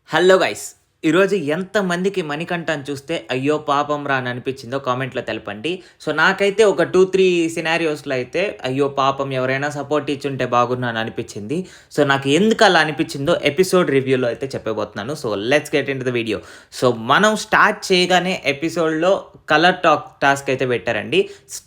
Hello guys! ఈరోజు ఎంతమందికి మణికంఠని చూస్తే అయ్యో పాపం రా అని అనిపించిందో కామెంట్‌లో తెలపండి. సో, నాకైతే ఒక 2, 3 సినారియోస్‌లో అయితే అయ్యో పాపం ఎవరైనా సపోర్ట్ ఇచ్చుంటే బాగున్ను అని అనిపించింది. సో, నాకు ఎందుకు అలా అనిపించిందో ఎపిసోడ్ రివ్యూలో అయితే చెప్పబోతున్నాను. So, let's get into the video. So, మనం స్టార్ట్ చేయగానే ఎపిసోడ్‌లో కలర్ టాస్క్ అయితే పెట్టారండి.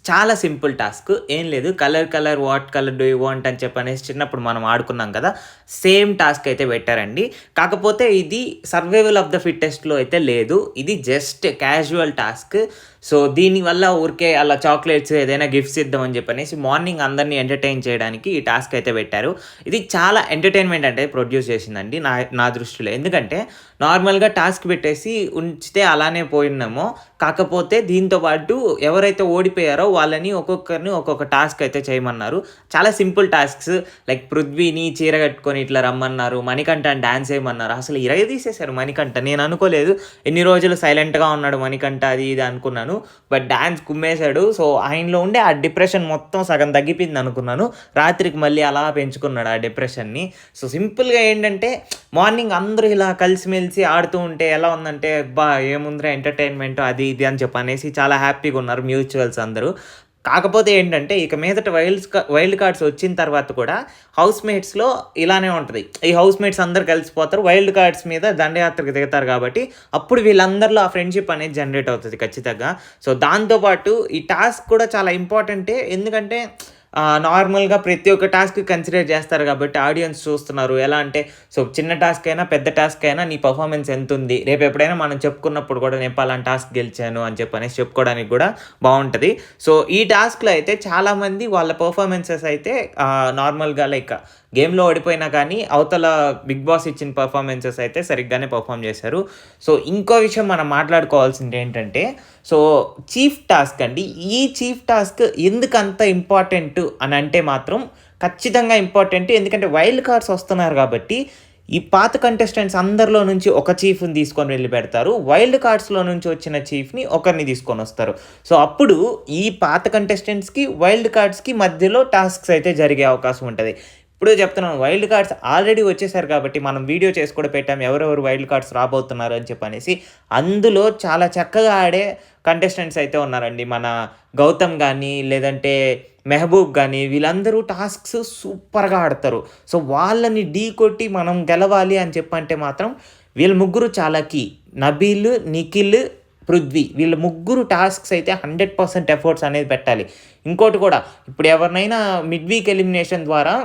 చాలా సింపుల్ టాస్క్. ఏం లేదు, colour what colour do you want అని చెప్పనేసి చిన్నప్పుడు మనం ఆడుకున్నాం కదా! సేమ్ టాస్క్ అయితే పెట్టారండి. కాకపోతే ఇది సర్వైవల్ ఆఫ్ ద ఫిట్టెస్ట్‌లో అయితే లేదు. ఇది జస్ట్ క్యాజువల్ టాస్క్. సో, దీనివల్ల ఊరికే అలా చాక్లెట్స్ ఏదైనా గిఫ్ట్స్ ఇద్దామని చెప్పనేసి మార్నింగ్ అందరిని ఎంటర్‌టైన్ చేయడానికి ఈ టాస్క్ అయితే పెట్టారు. ఇది చాలా ఎంటర్‌టైన్‌మెంట్ అంటే ప్రొడ్యూస్ చేసిందండి నా నా దృష్టిలో. ఎందుకంటే నార్మల్‌గా టాస్క్ పెట్టేసి ఉంచితే అలానే పోయినామో, కాకపోతే దీంతో పాటు ఎవరైతే ఓడిపోయారో వాళ్ళని ఒక్కొక్కరిని ఒక్కొక్క టాస్క్ అయితే చేయమన్నారు. చాలా సింపుల్ టాస్క్స్. లైక్ పృథ్వీని చీర కట్టుకొని ఇట్లా రమ్మన్నారు. మణికంఠని డాన్స్ ఏయమన్నారు. అసలు ఇరగదీసేశారు మణికంఠ. నేను అనుకోలేదు. ఎన్ని రోజులు సైలెంట్‌గా ఉన్నాడు మణికంఠ అది ఇది అనుకున్నాను. But dance కుమ్మేశాడు. సో, ఆయనలో ఉండే ఆ డిప్రెషన్ మొత్తం సగం తగ్గిపోయింది అనుకున్నాను. రాత్రికి మళ్ళీ అలా పెంచుకున్నాడు ఆ డిప్రెషన్‌ని. సో, సింపుల్‌గా ఏంటంటే మార్నింగ్ అందరూ ఇలా కలిసిమెలిసి ఆడుతూ ఉంటే ఎలా ఉందంటే అబ్బా! ఏముందిరా ఎంటర్‌టైన్‌మెంట్ అది ఇది అని చెప్పనేసి చాలా హ్యాపీగా ఉన్నారు మ్యూచువల్స్ అందరూ. కాకపోతే ఏంటంటే ఇక మీదట వైల్డ్ కార్డ్స్ వచ్చిన తర్వాత కూడా హౌస్‌మేట్స్‌లో ఇలానే ఉంటది. ఈ హౌస్‌మేట్స్ అందరూ కలిసిపోతారు. వైల్డ్ కార్డ్స్ మీద దండయాత్రకు దిగుతారు కాబట్టి అప్పుడు వీళ్ళందరిలో ఆ ఫ్రెండ్‌షిప్ అనేది జనరేట్ అవుతది ఖచ్చితంగా. సో, దాంతో పాటు ఈ టాస్క్ కూడా చాలా ఇంపార్టెంటే. ఎందుకంటే నార్మల్‌గా ప్రతి ఒక్క టాస్క్ కన్సిడర్ చేస్తారు కాబట్టి ఆడియన్స్ చూస్తున్నారు. ఎలా అంటే సో, చిన్న టాస్క్ అయినా, పెద్ద టాస్క్ అయినా నీ పెర్ఫార్మన్స్ ఎంతుంది? రేపు ఎప్పుడైనా మనం చెప్పుకున్నప్పుడు కూడా నేను పలానా టాస్క్ గెలిచాను అని చెప్పనేసి చెప్పుకోవడానికి కూడా బావుంటది. సో, ఈ టాస్క్‌లో అయితే చాలామంది వాళ్ళ పెర్ఫార్మన్సెస్ అయితే నార్మల్‌గా లైక్ గేమ్‌లో ఓడిపోయినా కానీ అవతల బిగ్ బాస్ ఇచ్చిన పెర్ఫార్మన్సెస్ అయితే సరిగ్గానే పెర్ఫార్మ్ చేశారు. సో, ఇంకో విషయం మనం మాట్లాడుకోవాల్సింది ఏంటంటే సో, చీఫ్ టాస్క్ అండి. ఈ చీఫ్ టాస్క్ ఎందుకంత ఇంపార్టెంటు అని అంటే మాత్రం ఖచ్చితంగా ఇంపార్టెంటే. ఎందుకంటే వైల్డ్ కార్డ్స్ వస్తున్నారు కాబట్టి ఈ పాత కంటెస్టెంట్స్ అందరిలో నుంచి ఒక చీఫ్‌ని తీసుకొని వెళ్లి పెడతారు. వైల్డ్ కార్డ్స్‌లో నుంచి వచ్చిన చీఫ్‌ని ఒకరిని తీసుకొనొస్తారు. సో, అప్పుడు ఈ పాత కంటెస్టెంట్స్‌కి, వైల్డ్ కార్డ్స్‌కి మధ్యలో టాస్క్స్ అయితే జరిగే అవకాశం ఉంటది. ఇప్పుడు చెప్తున్నాను వైల్డ్ కార్డ్స్ ఆల్రెడీ వచ్చేసారు కాబట్టి మనం వీడియో చేసి కూడా పెట్టాం. ఎవరెవరు వైల్డ్ కార్డ్స్ రాబోతున్నారు అని చెప్పనేసి. అందులో చాలా చక్కగా ఆడే కంటెస్టెంట్స్ అయితే ఉన్నారండి. మన గౌతమ్ గానీ, లేదంటే మెహబూబ్ గానీ వీళ్ళందరూ టాస్క్స్ సూపర్‌గా ఆడతారు. సో, వాళ్ళని ఢీకొట్టి మనం గెలవాలి అని చెప్పంటే మాత్రం వీళ్ళు ముగ్గురు చాలా కీ. నబీల్, నిఖిల్, పృథ్వీ వీళ్ళ ముగ్గురు టాస్క్స్ అయితే 100% ఎఫర్ట్స్ అనేది పెట్టాలి. ఇంకోటి కూడా ఇప్పుడు ఎవరినైనా మిడ్ వీక్ ఎలిమినేషన్ ద్వారా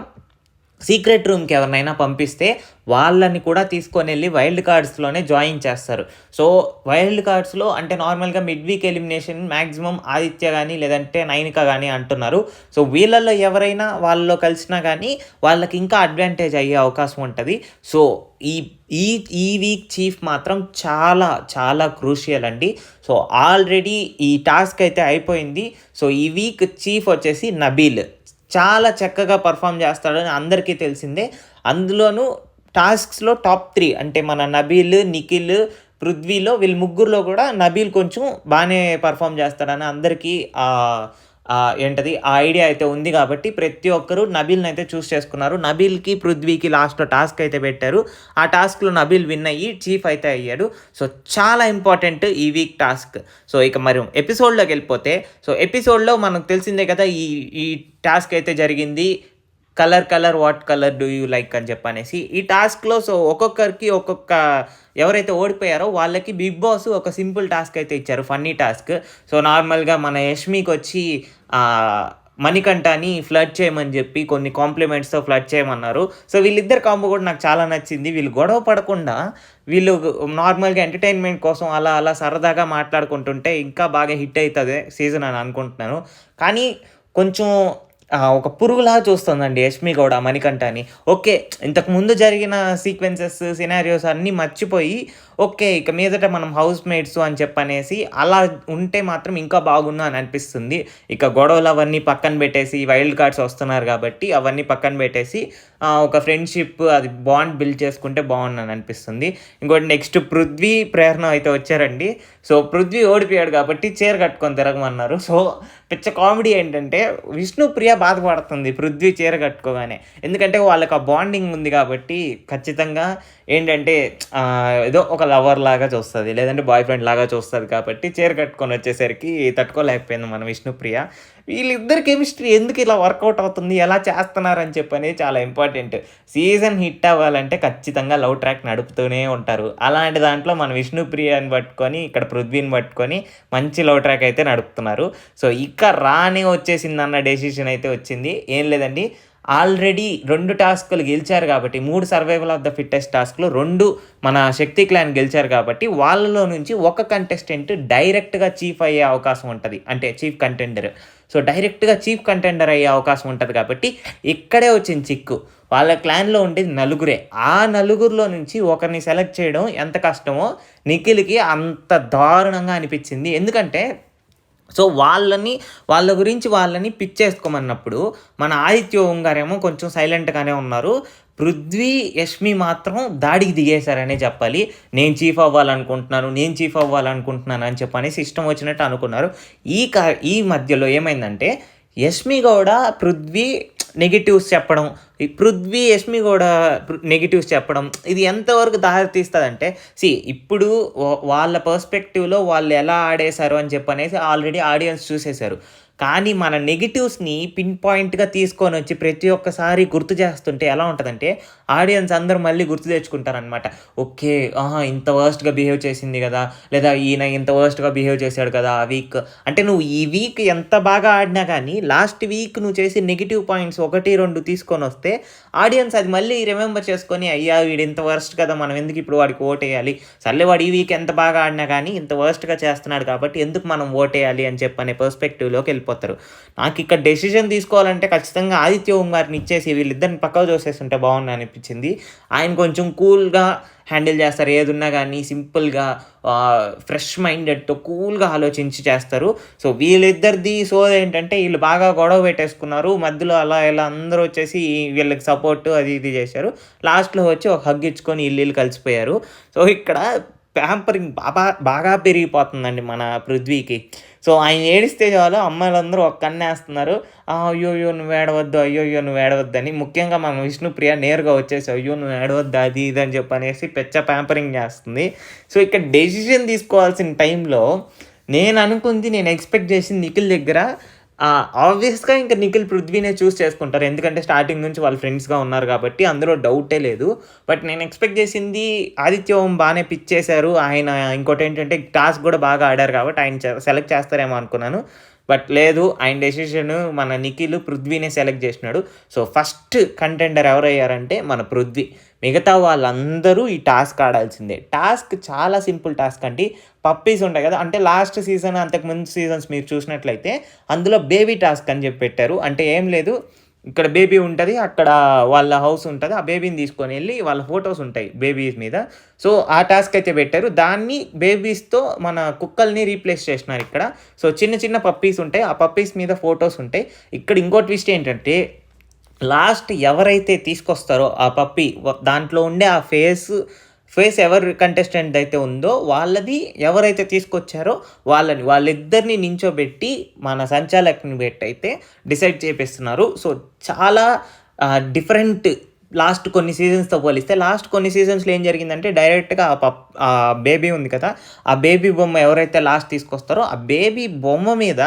సీక్రెట్ రూమ్‌కి ఎవరినైనా పంపిస్తే వాళ్ళని కూడా తీసుకొనెళ్ళి వైల్డ్ కార్డ్స్‌లోనే జాయిన్ చేస్తారు. సో, వైల్డ్ కార్డ్స్‌లో అంటే నార్మల్‌గా mid week elimination maximum Aditya గాని, లేదంటే నైనిక గాని అంటున్నారు. సో, వీళ్ళలో ఎవరైనా వాళ్ళలో కలిసినా గానీ వాళ్ళకి ఇంకా అడ్వాంటేజ్ అయ్యే అవకాశం ఉంటది. సో, ఈ ఈ ఈ వీక్ చీఫ్ మాత్రం చాలా చాలా క్రూషియల్ అండి. సో, ఆల్రెడీ ఈ టాస్క్ అయితే అయిపోయింది. సో, ఈ వీక్ చీఫ్ వచ్చేసి నబీల్. చాలా చక్కగా పెర్ఫార్మ్ చేస్తాడని అందరికీ తెలిసిందే. అందులోనూ టాస్క్స్‌లో టాప్ 3 అంటే మన నబీల్, నిఖిల్, పృథ్వీలో వీళ్ళు ముగ్గురిలో కూడా నబీల్ కొంచెం బానే పెర్ఫార్మ్ చేస్తాడని అందరికీ ఏంటది ఆ ఐడియా అయితే ఉంది కాబట్టి ప్రతి ఒక్కరు నబీల్‌నైతే చూస్ చేసుకున్నారు. నబీల్‌కి, పృథ్వీకి లాస్ట్‌లో టాస్క్ అయితే పెట్టారు. ఆ టాస్క్‌లో నబీల్ విన్ అయ్యి చీఫ్ అయితే అయ్యాడు. సో, చాలా ఇంపార్టెంట్ ఈ వీక్ టాస్క్. సో, ఇక మరి ఎపిసోడ్‌లోకెళ్ళిపోతే సో, ఎపిసోడ్‌లో మనకు తెలిసిందే కదా! ఈ ఈ టాస్క్ అయితే జరిగింది. What colour do you like అని చెప్పనేసి. ఈ టాస్క్‌లో సో, ఒక్కొక్కరికి ఒక్కొక్క ఎవరైతే ఓడిపోయారో వాళ్ళకి బిగ్ బాస్ ఒక సింపుల్ టాస్క్ అయితే ఇచ్చారు. Funny task. సో, నార్మల్‌గా మన యష్మికొచ్చి మణికంఠని ఫ్లర్ట్ చేయమని చెప్పి కొన్ని కాంప్లిమెంట్స్‌తో ఫ్లర్ట్ చేయమన్నారు. సో, వీళ్ళిద్దరి కాంబో కూడా నాకు చాలా నచ్చింది. వీళ్ళు గొడవ పడకుండా వీళ్ళు నార్మల్‌గా ఎంటర్‌టైన్‌మెంట్ కోసం అలా అలా సరదాగా మాట్లాడుకుంటుంటే ఇంకా బాగా హిట్ అయితది సీజన్ అని అనుకుంటున్నాను. కానీ కొంచెం ఒక పురుగులాగా చూస్తుందండి యష్మి గూడా మణికంఠని. ఓకే. ఇంతకుముందు జరిగిన సీక్వెన్సెస్, సినారియోస్ అన్నీ మర్చిపోయి ఓకే. ఇక మీదట మనం హౌస్ మేట్సు అని చెప్పనేసి అలా ఉంటే మాత్రం ఇంకా బాగున్ను అని అనిపిస్తుంది. ఇక గొడవలవన్నీ పక్కన పెట్టేసి వైల్డ్ కార్డ్స్ వస్తున్నారు కాబట్టి అవన్నీ పక్కన పెట్టేసి ఒక ఫ్రెండ్‌షిప్ అది బాండ్ బిల్డ్ చేసుకుంటే బావుండని అనిపిస్తుంది. ఇంకోటి నెక్స్ట్ పృథ్వీ, ప్రేరణ అయితే వచ్చారండి. సో, పృథ్వీ ఓడిపోయాడు కాబట్టి చీర కట్టుకొని తిరగమన్నారు. సో, పిచ్చ కామెడీ ఏంటంటే విష్ణుప్రియ బాధపడుతుంది పృథ్వీ చీర కట్టుకోగానే. ఎందుకంటే వాళ్ళకి ఆ బాండింగ్ ఉంది కాబట్టి ఖచ్చితంగా ఏంటంటే ఏదో ఒక లవర్ లాగా చూస్తది. లేదంటే బాయ్ ఫ్రెండ్ లాగా చూస్తది కాబట్టి చీర కట్టుకొని వచ్చేసరికి తట్టుకోలేకపోయింది మన విష్ణుప్రియ. వీళ్ళిద్దరి కెమిస్ట్రీ ఎందుకు ఇలా వర్కౌట్ అవుతుంది? ఎలా చేస్తున్నారని చెప్పనేది చాలా ఇంపార్టెంట్. సీజన్ హిట్ అవ్వాలంటే ఖచ్చితంగా లవ్ ట్రాక్ నడుపుతూనే ఉంటారు. అలాంటి దాంట్లో మన విష్ణుప్రియని పట్టుకొని, ఇక్కడ పృథ్వీని పట్టుకొని మంచి లవ్ ట్రాక్ అయితే నడుపుతున్నారు. సో, ఇక రానే వచ్చేసిందన్న డెసిషన్ అయితే వచ్చింది. ఏం లేదండి, ఆల్రెడీ 2 టాస్కులు గెలిచారు కాబట్టి 3 సర్వైవల్ ఆఫ్ ద ఫిట్టెస్ట్ టాస్క్‌లో 2 మన శక్తి క్లాన్ గెలిచారు కాబట్టి వాళ్ళలో నుంచి ఒక కంటెస్టెంట్ డైరెక్ట్‌గా చీఫ్ అయ్యే అవకాశం ఉంటది. అంటే చీఫ్ కంటెండర్. సో, డైరెక్ట్‌గా చీఫ్ కంటెండర్ అయ్యే అవకాశం ఉంటది కాబట్టి ఇక్కడే వచ్చింది చిక్కు. వాళ్ళ క్లాన్‌లో ఉండేది నలుగురే. ఆ నలుగురిలో నుంచి ఒకరిని సెలెక్ట్ చేయడం ఎంత కష్టమో నిఖిల్‌కి అంత దారుణంగా అనిపిచ్చింది. ఎందుకంటే సో, వాళ్ళ గురించి వాళ్ళని పిక్ చేసుకోమన్నప్పుడు మన ఆదిత్య ఓం గారేమో కొంచెం సైలెంట్‌గానే ఉన్నారు. పృథ్వీ, యష్మి మాత్రం దాడికి దిగేశారనే చెప్పాలి. నేను చీఫ్ అవ్వాలనుకుంటున్నాను, నేను చీఫ్ అవ్వాలనుకుంటున్నాను అని చెప్పనేసి ఇష్టం వచ్చినట్టు అనుకున్నారు. ఈ మధ్యలో ఏమైందంటే యష్మి గౌడ, పృథ్వీ నెగెటివ్స్ చెప్పడం, ఈ పృథ్వీ, యష్మి గౌడ నెగెటివ్స్ చెప్పడం ఇది ఎంతవరకు దారి తీస్తదంటే ఇప్పుడు వాళ్ళ పర్స్పెక్టివ్‌లో వాళ్ళు ఎలా ఆడేశారు అని చెప్పనేసి ఆల్రెడీ ఆడియన్స్ చూసేశారు. కానీ మన నెగెటివ్స్‌ని పిన్ పాయింట్‌గా తీసుకొనొచ్చి ప్రతి ఒక్కసారి గుర్తు చేస్తుంటే ఎలా ఉంటదంటే ఆడియన్స్ అందరూ మళ్ళీ గుర్తు తెచ్చుకుంటారనమాట. ఓకే. ఆహా! ఇంత వర్స్ట్‌గా బిహేవ్ చేసింది గదా! లేదా ఈయన ఇంత వర్స్ట్‌గా బిహేవ్ చేశాడు కదా! ఆ వీక్. అంటే నువ్వు ఈ వీక్ ఎంత బాగా ఆడినా గానీ లాస్ట్ వీక్ నువ్వు చేసిన నెగెటివ్ పాయింట్స్ 1, 2 తీసుకొనొస్తే ఆడియన్స్ అది మళ్ళీ రిమెంబర్ చేసుకొని అయ్యా! వీడు ఇంత వర్స్ట్ కదా! మనం ఎందుకు ఇప్పుడు వాడికి ఓటేయాలి? సర్లే వాడు ఈ వీక్ ఎంత బాగా ఆడినా గానీ ఇంత వర్స్ట్‌గా చేస్తున్నాడు కాబట్టి ఎందుకు మనం ఓటేయాలి అని చెప్పనే పర్స్పెక్టివ్‌లోకి వెళ్ళిపోతారు. నాకిక్కడ డెసిషన్ తీసుకోవాలంటే ఖచ్చితంగా ఆదిత్య ఓం గారిని ఇచ్చేసి వీళ్ళిద్దరిని పక్కకు తోసేస్తుంటే బావుండు అనిపించింది. ఆయన కొంచెం కూల్‌గా హ్యాండిల్ చేస్తారు. ఏదున్నా గానీ సింపుల్‌గా ఫ్రెష్ మైండెడ్‌తో కూల్‌గా ఆలోచించి చేస్తారు. సో, వీళ్ళిద్దరిది సోదేంటంటే ఈళ్ళు బాగా గొడవ పెట్టేసుకున్నారు. మధ్యలో అలా ఇలా అందరూ వచ్చేసి వీళ్ళకి సపోర్ట్ అది ఇది చేశారు. లాస్ట్‌లో వచ్చి ఒక హగ్ ఇచ్చుకొని ఈళ్ళీళ్ళు కలిసిపోయారు. సో, ఇక్కడ ప్యాంపరింగ్ బాగా పెరిగిపోతుందండి మన పృథ్వీకి. సో, ఆయన ఏడిస్తే చాలు అమ్మాయిలందరూ ఒక కన్నేస్తున్నారు. అయ్యోయ్యో! నువ్వు ఏడవద్దు, అయ్యోయ్యో! నువ్వు ఏడవద్దని. ముఖ్యంగా మన విష్ణుప్రియ నేరుగా వచ్చేసి అయ్యో! నువ్వు ఏడవద్దు అది ఇది అని చెప్పనేసి పిచ్చ ప్యాంపరింగ్ చేస్తుంది. సో, ఇక్కడ డెసిషన్ తీసుకోవాల్సిన టైంలో నేను ఎక్స్‌పెక్ట్ చేసింది నిఖిల్ దగ్గర ఆబ్వియస్‌గా ఇంక నిఖిల్ పృథ్వీనే చేసుకుంటారు. ఎందుకంటే స్టార్టింగ్ నుంచి వాళ్ళు ఫ్రెండ్స్‌గా ఉన్నారు కాబట్టి అందులో డౌటే లేదు. బట్ నేను ఎక్స్‌పెక్ట్ చేసింది ఆదిత్య ఓం బానే పిక్ చేశారు. ఆయన ఇంకోటేంటంటే టాస్క్ కూడా బాగా ఆడారు కాబట్టి ఆయన సెలెక్ట్ చేస్తారేమో అనుకున్నాను. బట్ లేదు, ఆయన డెసిషన్ మన నిఖిల్ పృథ్వీనే సెలెక్ట్ చేసినాడు. సో, ఫస్ట్ కంటెండర్ ఎవరయ్యారంటే మన పృథ్వీ. మిగతా వాళ్ళందరూ ఈ టాస్క్ ఆడాల్సిందే. టాస్క్ చాలా సింపుల్ టాస్క్ అండి. పప్పీస్ ఉంటాయి కదా! అంటే లాస్ట్ సీజన్ అంతకుముందు సీజన్స్ మీరు చూసినట్లయితే అందులో బేబీ టాస్క్ అని చెప్పి పెట్టారు. అంటే ఏం లేదు, ఇక్కడ బేబీ ఉంటది. అక్కడ వాళ్ళ హౌస్ ఉంటది. ఆ బేబీని తీసుకొనెళ్ళి వాళ్ళ ఫోటోస్ ఉంటాయి బేబీస్ మీద. సో, ఆ టాస్క్ అయితే పెట్టారు. దాన్ని బేబీస్‌తో మన కుక్కల్ని రీప్లేస్ చేసినారిక్కడ. సో, చిన్న చిన్న పప్పీస్ ఉంటాయి. ఆ పప్పీస్ మీద ఫోటోస్ ఉంటాయి. ఇక్కడ ఇంకో ట్విస్ట్ ఏంటంటే లాస్ట్ ఎవరైతే తీసుకొస్తారో ఆ పప్పీ దాంట్లో ఉండే ఆ ఫేస్ ఎవరు కంటెస్టెంట్ అయితే ఉందో వాళ్ళది ఎవరైతే తీసుకొచ్చారో వాళ్ళిద్దరిని నించోబెట్టి మన సంచాలకుని బెట్టయితే డిసైడ్ చేపిస్తున్నారు. సో, చాలా డిఫరెంట్ లాస్ట్ కొన్ని సీజన్స్‌తో పోలిస్తే లాస్ట్ కొన్ని సీజన్స్‌లో ఏం జరిగిందంటే డైరెక్ట్‌గా ఆ బేబీ ఉంది కదా! ఆ బేబీ బొమ్మ ఎవరైతే లాస్ట్ తీసుకొస్తారో ఆ బేబీ బొమ్మ మీద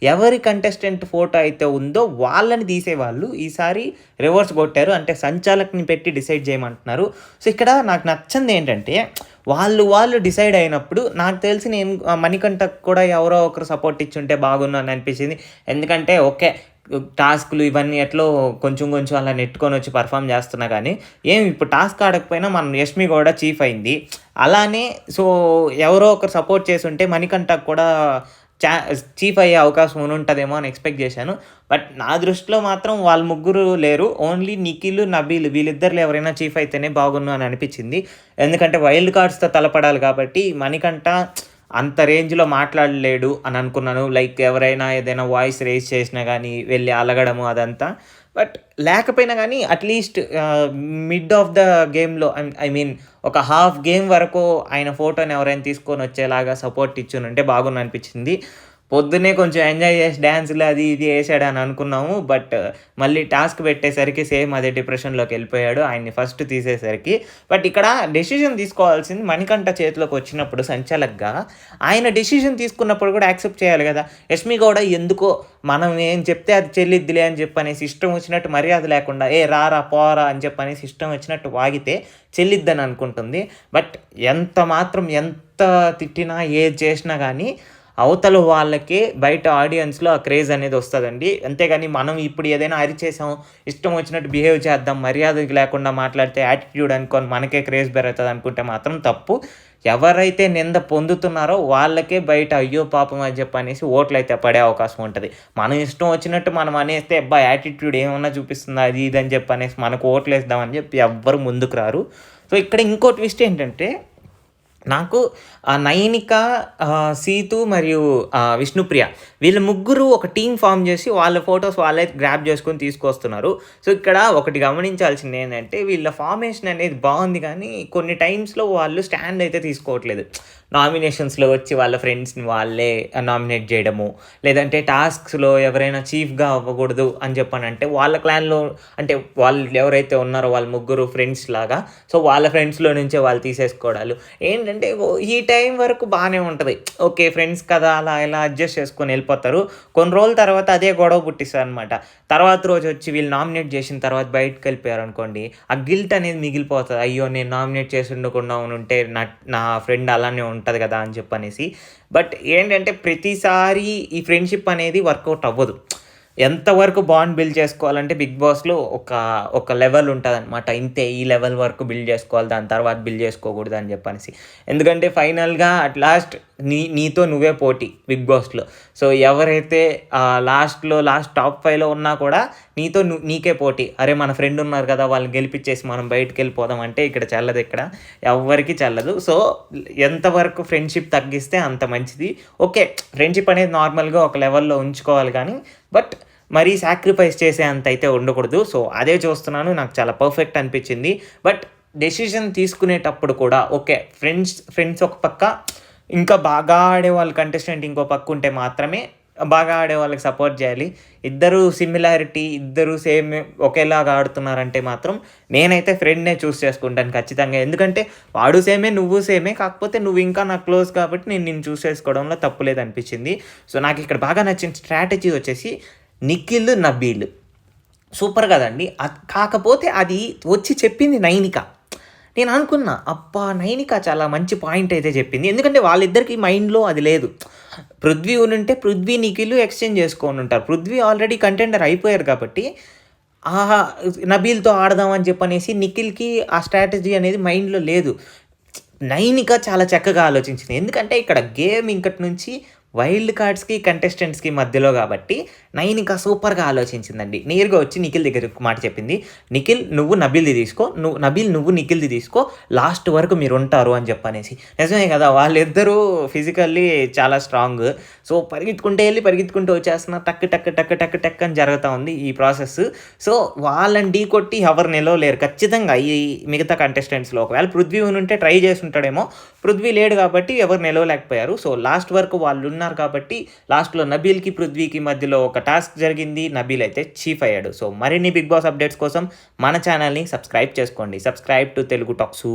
ఎవరి కంటెస్టెంట్ ఫోటో అయితే ఉందో వాళ్ళని తీసేవాళ్ళు. ఈసారి రివర్స్ కొట్టారు. అంటే సంచాలకుని పెట్టి డిసైడ్ చేయమంటున్నారు. సో, ఇక్కడ నాకు నచ్చందేంటంటే వాళ్ళు డిసైడ్ అయినప్పుడు నాకు తెలిసి నేను మణికంఠకు కూడా ఎవరో ఒకరు సపోర్ట్ ఇచ్చుంటే బాగున్ను అని అనిపించింది. ఎందుకంటే ఓకే, టాస్క్‌లు ఇవన్నీ ఎట్లో కొంచెం అలా నెట్టుకొనొచ్చి పెర్ఫార్మ్ చేస్తున్నా గానీ, ఇప్పుడు టాస్క్ ఆడకపోయినా మన యష్మి గౌడ చీఫ్ అయింది. అలానే సో, ఎవరో ఒకరు సపోర్ట్ చేసుంటే మణికంఠకు కూడా చీఫ్ అయ్యే అవకాశం ఉంటదేమో అని ఎక్స్‌పెక్ట్ చేశాను. బట్ నా దృష్టిలో మాత్రం వాళ్ళు ముగ్గురు లేరు. ఓన్లీ నిఖిల్, నబీల్ వీళ్ళిద్దరిలో ఎవరైనా చీఫ్ అయితేనే బాగున్ను అని అనిపించింది. ఎందుకంటే వైల్డ్ కార్డ్స్‌తో తలపడాలి కాబట్టి మణికంఠ అంత రేంజ్‌లో మాట్లాడలేడు అని అనుకున్నాను. లైక్ ఎవరైనా ఏదైనా వాయిస్ రైజ్ చేసినా గానీ వెళ్లి అలగడము అదంతా. బట్ లేకపోయినా గానీ అట్‌లీస్ట్ మిడ్ ఆఫ్ ద గేమ్‌లో ఐ మీన్ ఒక హాఫ్ గేమ్ వరకు ఆయన ఫోటోని ఎవరైనా తీసుకొనొచ్చేలాగా సపోర్ట్ ఇచ్చునుంటే బాగుండనిపించింది. పొద్దున్నే కొంచెం ఎంజాయ్ చేసి డాన్సులు అది ఇది ఏసాడని అనుకున్నాము. బట్ మళ్ళీ టాస్క్ పెట్టేసరికి సేమ్ అదే డిప్రెషన్‌లోకెళ్ళిపోయాడు. ఆయన్ని ఫస్ట్ తీసేసరికి. బట్ ఇక్కడ డెసిషన్ తీసుకోవాల్సింది మణికంఠ చేతిలోకి వచ్చినప్పుడు సంచాలక్‌గా ఆయన డెసిషన్ తీసుకున్నప్పుడు కూడా యాక్సెప్ట్ చేయాలి గదా! యష్మి గౌడ ఎందుకో మనం ఏం చెప్తే అది చెల్లిద్దిలే అని చెప్పనేసి ఇష్టం వచ్చినట్టు మర్యాద లేకుండా రారా పోరా అని చెప్పనేసి ఇష్టం వచ్చినట్టు వాగితే చెల్లిద్దని అనుకుంటుంది. బట్ ఎంత తిట్టినా ఏది చేసినా గానీ అవతల వాళ్ళకే బయట ఆడియన్స్‌లో ఆ క్రేజ్ అనేది వస్తదండి. అంతేగాని మనం ఇప్పుడు ఏదైనా అరిచేసాం, ఇష్టం వచ్చినట్టు బిహేవ్ చేద్దాం, మర్యాద లేకుండా మాట్లాడితే యాటిట్యూడ్ అనుకోని మనకే క్రేజ్ పెరుగుతది అనుకుంటే మాత్రం తప్పు. ఎవరైతే నింద పొందుతున్నారో వాళ్ళకే బయట అయ్యో పాపం అని చెప్పనేసి ఓట్లయితే పడే అవకాశం ఉంటది. మనం ఇష్టం వచ్చినట్టు మనం అనేస్తే అబ్బా! యాటిట్యూడ్ ఏమన్నా చూపిస్తుందా అది ఇది అని చెప్పనేసి మనకు ఓట్లేద్దామని చెప్పి ఎవ్వరు ముందుకు రారు. సో, ఇక్కడ ఇంకో ట్విస్ట్ ఏంటంటే నాకు నైనిక, సీతు మరియు విష్ణుప్రియ వీళ్ళ ముగ్గురు ఒక టీమ్ ఫార్మ్ చేసి వాళ్ళ ఫోటోస్ వాళ్ళే గ్రాబ్ చేసుకొని తీసుకొస్తున్నారు. సో, ఇక్కడ ఒకటి గమనించాల్సింది ఏంటంటే వీళ్ళ ఫార్మేషన్ అనేది బాగుంది కానీ కొన్ని టైమ్స్‌లో వాళ్ళు స్టాండ్ అయితే తీసుకోవట్లేదు. నామినేషన్స్‌లో వచ్చి వాళ్ళ ఫ్రెండ్స్‌ని వాళ్ళే నామినేట్ చేయడము, లేదంటే టాస్క్స్‌లో ఎవరైనా చీఫ్‌గా అవ్వకూడదు అని చెప్పనంటే వాళ్ళ క్లాన్‌లో అంటే వాళ్ళు ఎవరైతే ఉన్నారో వాళ్ళ ముగ్గురు ఫ్రెండ్స్ లాగా సో, వాళ్ళ ఫ్రెండ్స్‌లో నుంచే వాళ్ళు తీసేసుకోవడాలు. ఏంటంటే ఈ టైం వరకు బానే ఉంటది. ఓకే. ఫ్రెండ్స్ కదా! అలా ఇలా అడ్జస్ట్ చేసుకొని వెళ్ళిపోతారు. కొన్ని రోజుల తర్వాత అదే గొడవ పుట్టిస్తదనమాట. తర్వాత రోజు వచ్చి వీళ్ళు నామినేట్ చేసిన తర్వాత బయటికెళ్ళిపోయారనుకోండి, ఆ గిల్ట్ అనేది మిగిలిపోతది. అయ్యో! నేను నామినేట్ చేసి ఉండకుండా ఉంటే నా ఫ్రెండ్ అలానే ఉంటది కదా! అని చెప్పనేసి. బట్ ఏంటంటే ప్రతిసారి ఈ ఫ్రెండ్‌షిప్ అనేది వర్కౌట్ అవ్వదు. ఎంతవరకు బాండ్ బిల్డ్ చేసుకోవాలంటే 'బిగ్ బాస్‌లో' ఒక లెవెల్ ఉంటదనమాట. ఇంతే ఈ లెవెల్ వరకు బిల్డ్ చేసుకోవాలి. దాని తర్వాత బిల్డ్ చేసుకోకూడదు అని చెప్పనేసి. ఎందుకంటే ఫైనల్‌గా అట్ లాస్ట్ నీతో నువ్వే పోటీ 'బిగ్ బాస్‌లో'. సో, ఎవరైతే లాస్ట్ టాప్ 5లో ఉన్నా కూడా నీకే పోటీ. అరే! మన ఫ్రెండ్ ఉన్నారు కదా! వాళ్ళని గెలిపిచ్చేసి మనం బయటికెళ్ళిపోదాం అంటే ఇక్కడ చెల్లదిక్కడ. ఎవ్వరికీ చెల్లదు. సో, ఎంతవరకు ఫ్రెండ్‌షిప్ తగ్గిస్తే అంత మంచిది. ఓకే. ఫ్రెండ్‌షిప్ అనేది నార్మల్‌గా ఒక లెవెల్‌లో ఉంచుకోవాలి కానీ బట్ మరీ సాక్రిఫైస్ చేసే అంత అయితే ఉండకూడదు. సో, అదే చూస్తున్నాను. నాకు చాలా పర్ఫెక్ట్ అనిపించింది. బట్ డెసిషన్ తీసుకునేటప్పుడు కూడా ఓకే. ఫ్రెండ్స్ ఒక పక్క, ఇంకా బాగా ఆడేవాళ్ళు కంటెస్టెంట్ ఇంకో పక్క ఉంటే మాత్రమే బాగా ఆడేవాళ్ళకి సపోర్ట్ చేయాలి. ఇద్దరు సిమిలారిటీ, ఇద్దరు సేమ్ ఒకేలాగా ఆడుతున్నారంటే మాత్రం నేనైతే ఫ్రెండ్‌నే చూస్ చేసుకుంటాను ఖచ్చితంగా. ఎందుకంటే వాడు సేమే, నువ్వు సేమే. కాకపోతే నువ్వు ఇంకా నాకు క్లోజ్ కాబట్టి నేను నిన్ను చూస్ చేసుకోవడంలో తప్పు లేదనిపించింది. సో, నాకిక్కడ బాగా నచ్చిన స్ట్రాటజీ వచ్చేసి నిఖిల్, నబీల్. సూపర్ కదండీ! కాకపోతే అది వచ్చి చెప్పింది నైనిక. నేను అనుకున్నా అబ్బా! నైనిక చాలా మంచి పాయింట్ అయితే చెప్పింది. ఎందుకంటే వాళ్ళిద్దరికీ మైండ్‌లో అది లేదు. పృథ్వీ ఉండుంటే పృథ్వీ, నిఖిల్ ఎక్స్‌చేంజ్ చేసుకోనుంటారు. పృథ్వీ ఆల్రెడీ కంటెండర్ అయిపోయారు కాబట్టి నబీల్‌తో ఆడదాం అని చెప్పనేసి నిఖిల్‌కి ఆ స్ట్రాటజీ అనేది మైండ్‌లో లేదు. నైనిక చాలా చక్కగా ఆలోచించింది. ఎందుకంటే ఇక్కడ గేమ్ ఇంకటి నుంచి వైల్డ్ కార్డ్స్‌కి, కంటెస్టెంట్స్‌కి మధ్యలో కాబట్టి నైనిక సూపర్‌గా ఆలోచించిందండి. నేరుగా వచ్చి నిఖిల్ దగ్గర ఒక మాట చెప్పింది. నిఖిల్ నువ్వు నబీల్‌ది తీసుకో. నబీల్ నువ్వు నిఖిల్‌ది తీసుకో. లాస్ట్ వరకు మీరుంటారు అని చెప్పనేసి. నిజమే కదా! వాళ్ళిద్దరూ ఫిజికల్లీ చాలా స్ట్రాంగ్. సో, పరిగెత్తుకుంటూ వచ్చేస్తున్నారు. టక్ అని జరుగుతా ఉంది ఈ ప్రాసెస్. సో, వాళ్ళని ఢీకొట్టి ఎవరు నిలవలేరు. ఖచ్చితంగా ఈ మిగతా కంటెస్టెంట్స్‌లో ఒకవేళ పృథ్వీ ఉంటే ట్రై చేసుంటాడేమో. పృథ్వీ లేడు కాబట్టి ఎవరు నిలవలేకపోయారు. సో, లాస్ట్ వరకు వాళ్ళున్నారు కాబట్టి లాస్ట్‌లో నబీల్‌కి, పృథ్వీకి మధ్యలో ఒక టాస్క్ జరిగింది. నబీల్ అయితే చీఫ్ అయ్యాడు. సో, మరిన్ని బిగ్ బాస్ అప్డేట్స్ కోసం మన ఛానల్‌ని సబ్స్క్రైబ్ చేసుకోండి. Subscribe to Telugu tax.